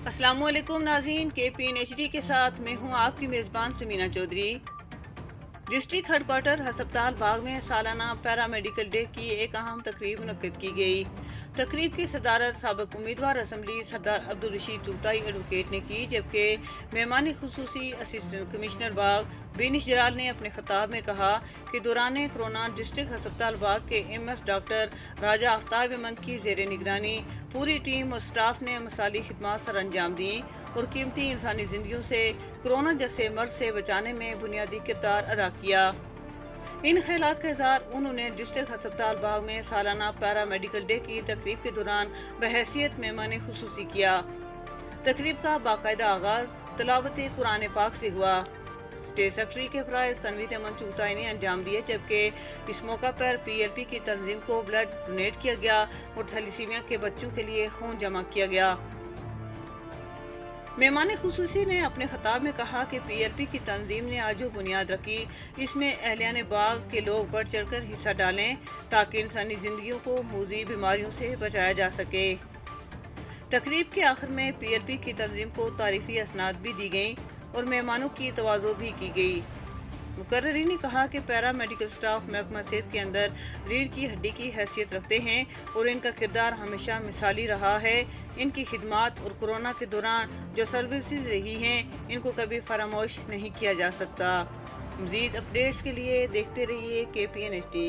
अस्सलाम वालेकुम नाज़रीन, KPNHD के साथ मैं हूं आपकी मेज़बान समीना चौधरी। डिस्ट्रिक्ट हेडक्वार्टर हस्पताल बाग में सालाना पैरामेडिकल डे की एक अहम तकरीब मुनक्किद की गई। तकरीब की सदारत साबिक उम्मीदवार असम्बली सरदार अब्दुल रशीद चुगताई एडवोकेट ने की, जबकि मेहमान खुसूसी असिस्टेंट कमिश्नर बाग बेनिश जलाल ने अपने खिताब में कहा कि दौरान कोरोना डिस्ट्रिक्ट हस्पताल बाग के MS डॉक्टर राजा आफ्ताब अहमद की ज़ेर निगरानी पूरी टीम और स्टाफ ने मिसाली खिदमत सर अंजाम दी और कीमती इंसानी जिंदगियों से कोरोना जैसे मर्ज से बचाने में बुनियादी किरदार अदा किया। इन ख्यालात का इज़हार उन्होंने डिस्ट्रिक्ट हस्पताल बाग में सालाना पैरामेडिकल डे की तकरीब के दौरान बहैसियत मेहमान खुसूसी किया। तकरीब का बाकायदा आगाज तिलावत कुरान पाक से हुआ। स्टेट सेक्रेटरी के फराइज तनवीर अहमद चुगताई ने अंजाम दिए, जबकि इस मौका पर PLP की तंजीम को ब्लड डोनेट किया गया और थैलीसीमिया के बच्चों के लिए खून जमा किया गया। मेहमान खुसूसी ने अपने खिताब में कहा कि PLP की तंजीम ने आज जो बुनियाद रखी, इसमें अहलियान बाग के लोग बढ़ चढ़ कर हिस्सा डालें ताकि इंसानी जिंदगियों को मूजी बीमारियों से बचाया जा सके। तकरीब के आखिर में PLP की तंजीम को तारीफी असनाद भी दी गई और मेहमानों की तवाज़ो भी की गई। मुकर्ररीन ने कहा कि पैरामेडिकल स्टाफ महकमा सेहत के अंदर रीढ़ की हड्डी की हैसियत रखते हैं और इनका किरदार हमेशा मिसाली रहा है। इनकी खिदमत और कोरोना के दौरान जो सर्विसेज रही हैं, इनको कभी फरामोश नहीं किया जा सकता। मज़ीद अपडेट्स के लिए देखते रहिए KPNHD।